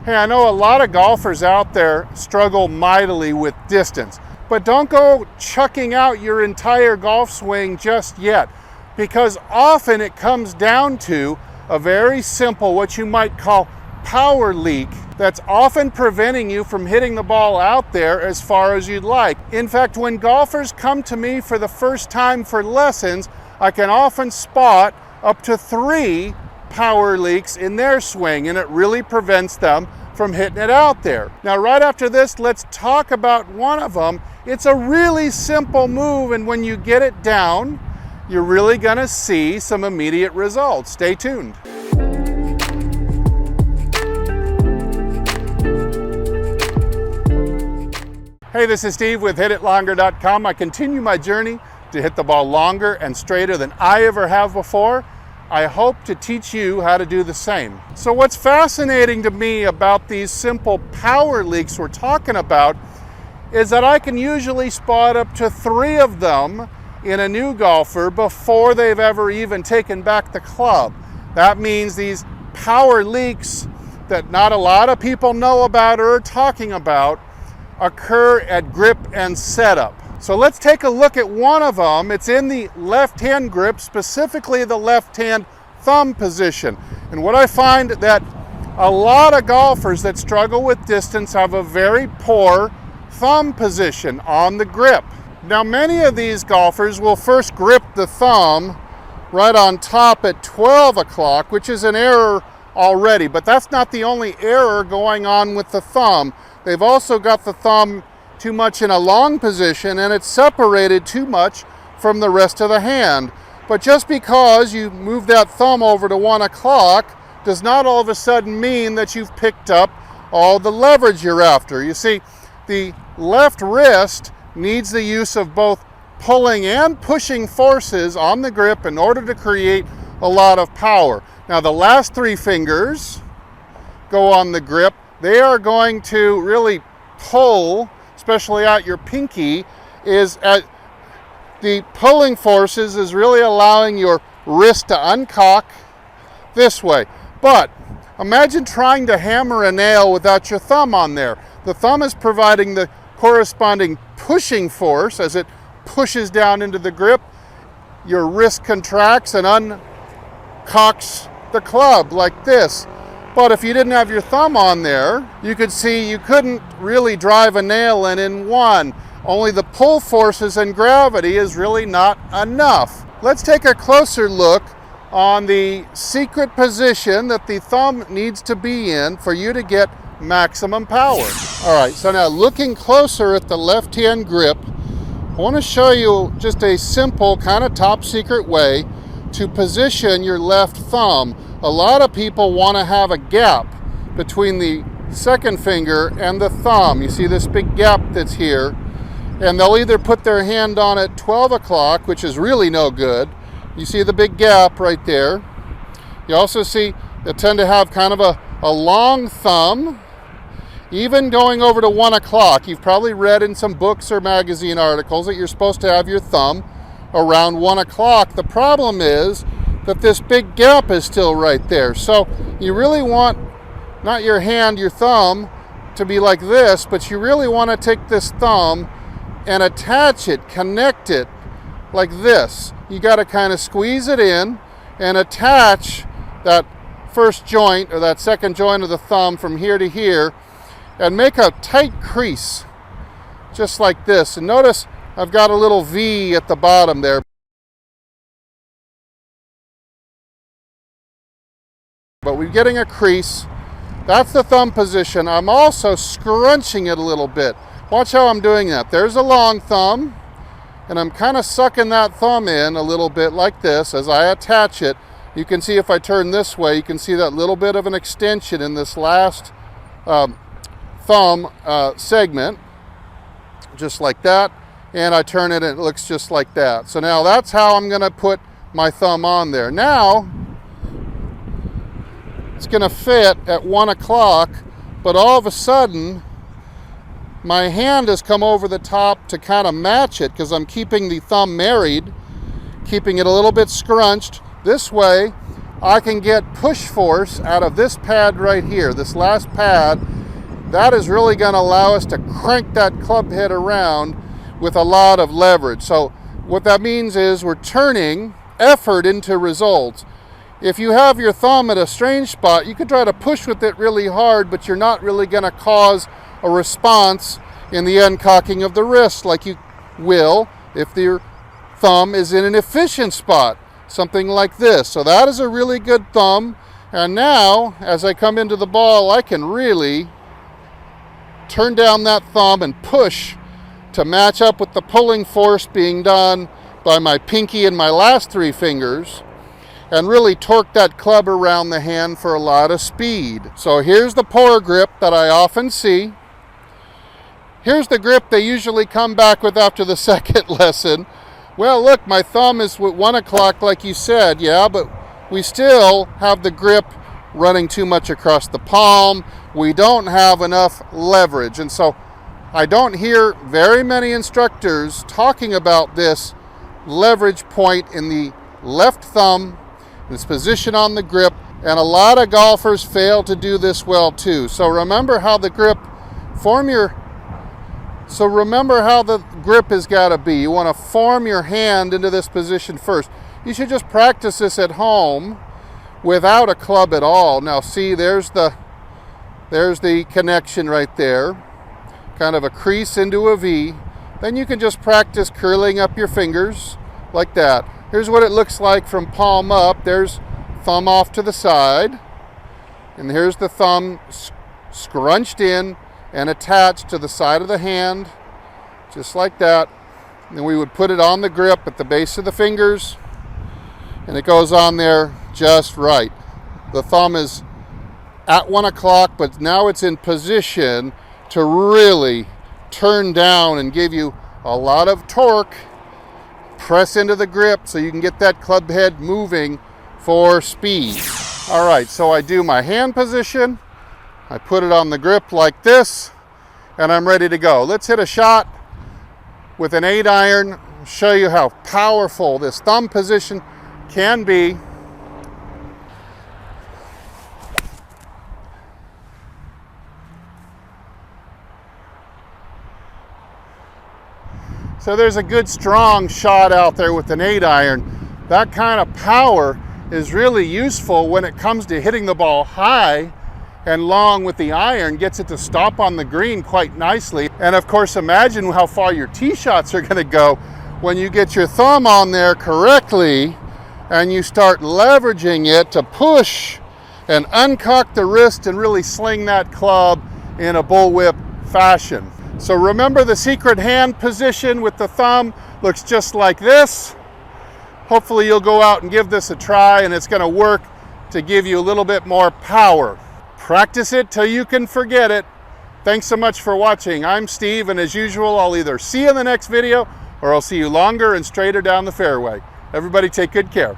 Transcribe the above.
Hey, I know a lot of golfers out there struggle mightily with distance, but don't go chucking out your entire golf swing just yet, because often it comes down to a very simple, what you might call power leak, that's often preventing you from hitting the ball out there as far as you'd like. In fact, when golfers come to me for the first time for lessons, I can often spot up to 3 power leaks in their swing, and it really prevents them from hitting it out there. Now, right after this, let's talk about one of them. It's a really simple move, and when you get it down, you're really gonna see some immediate results. Stay tuned. Hey, this is Steve with HitItLonger.com. I continue my journey to hit the ball longer and straighter than I ever have before. I hope to teach you how to do the same. So what's fascinating to me about these simple power leaks we're talking about is that I can usually spot up to 3 of them in a new golfer before they've ever even taken back the club. That means these power leaks that not a lot of people know about or are talking about occur at grip and setup. So let's take a look at one of them. It's in the left-hand grip, specifically the left-hand thumb position. And what I find that a lot of golfers that struggle with distance have a very poor thumb position on the grip. Now, many of these golfers will first grip the thumb right on top at 12 o'clock, which is an error already, but that's not the only error going on with the thumb. They've also got the thumb too much in a long position, and it's separated too much from the rest of the hand. But just because you move that thumb over to 1 o'clock does not all of a sudden mean that you've picked up all the leverage you're after. You see, the left wrist needs the use of both pulling and pushing forces on the grip in order to create a lot of power. Now, the last 3 fingers go on the grip. They are going to really pull, especially out your pinky, is at the pulling forces is really allowing your wrist to uncock this way. But imagine trying to hammer a nail without your thumb on there. The thumb is providing the corresponding pushing force as it pushes down into the grip. Your wrist contracts and uncocks the club like this. But if you didn't have your thumb on there, you could see you couldn't really drive a nail in one. Only the pull forces and gravity is really not enough. Let's take a closer look on the secret position that the thumb needs to be in for you to get maximum power. All right, so now looking closer at the left-hand grip, I want to show you just a simple kind of top secret way to position your left thumb. A lot of people want to have a gap between the second finger and the thumb. You see this big gap that's here, and they'll either put their hand on at 12 o'clock, which is really no good. You see the big gap right there. You also see they tend to have kind of a long thumb, even going over to 1 o'clock. You've probably read in some books or magazine articles that you're supposed to have your thumb around 1 o'clock. The problem is that this big gap is still right there. So you really want not your hand, your thumb, to be like this, but you really want to take this thumb and attach it, connect it like this. You got to kind of squeeze it in and attach that first joint or that second joint of the thumb from here to here and make a tight crease just like this. And notice I've got a little V at the bottom there. But we're getting a crease. That's the thumb position. I'm also scrunching it a little bit. Watch how I'm doing that. There's a long thumb, and I'm kind of sucking that thumb in a little bit like this as I attach it. You can see if I turn this way, you can see that little bit of an extension in this last thumb segment, just like that. And I turn it and it looks just like that. So now that's how I'm going to put my thumb on there. Now, it's going to fit at 1 o'clock, but all of a sudden, my hand has come over the top to kind of match it because I'm keeping the thumb married, keeping it a little bit scrunched. This way, I can get push force out of this pad right here, this last pad. That is really going to allow us to crank that club head around with a lot of leverage. So what that means is we're turning effort into results. If you have your thumb at a strange spot, you could try to push with it really hard, but you're not really going to cause a response in the uncocking of the wrist like you will if your thumb is in an efficient spot, something like this. So that is a really good thumb. And now, as I come into the ball, I can really turn down that thumb and push to match up with the pulling force being done by my pinky and my last three fingers, and really torque that club around the hand for a lot of speed. So here's the poor grip that I often see. Here's the grip they usually come back with after the second lesson. Well, look, my thumb is at 1 o'clock like you said, yeah, but we still have the grip running too much across the palm. We don't have enough leverage. And so I don't hear very many instructors talking about this leverage point in the left thumb, this position on the grip, and a lot of golfers fail to do this well too. So remember how the grip has got to be. You want to form your hand into this position first. You should just practice this at home without a club at all. Now see, there's the connection right there, kind of a crease into a V. Then you can just practice curling up your fingers like that. Here's what it looks like from palm up. There's thumb off to the side, and here's the thumb scrunched in and attached to the side of the hand, just like that. And then we would put it on the grip at the base of the fingers, and it goes on there just right. The thumb is at 1 o'clock, but now it's in position to really turn down and give you a lot of torque. Press into the grip so you can get that club head moving for speed. All right, so I do my hand position, I put it on the grip like this, and I'm ready to go. Let's hit a shot with an 8-iron, show you how powerful this thumb position can be. So there's a good strong shot out there with an 8-iron. That kind of power is really useful when it comes to hitting the ball high and long with the iron, gets it to stop on the green quite nicely. And of course, imagine how far your tee shots are going to go when you get your thumb on there correctly and you start leveraging it to push and uncock the wrist and really sling that club in a bullwhip fashion. So remember, the secret hand position with the thumb looks just like this. Hopefully you'll go out and give this a try, and it's going to work to give you a little bit more power. Practice it till you can forget it. Thanks so much for watching. I'm Steve, and as usual, I'll either see you in the next video or I'll see you longer and straighter down the fairway. Everybody take good care.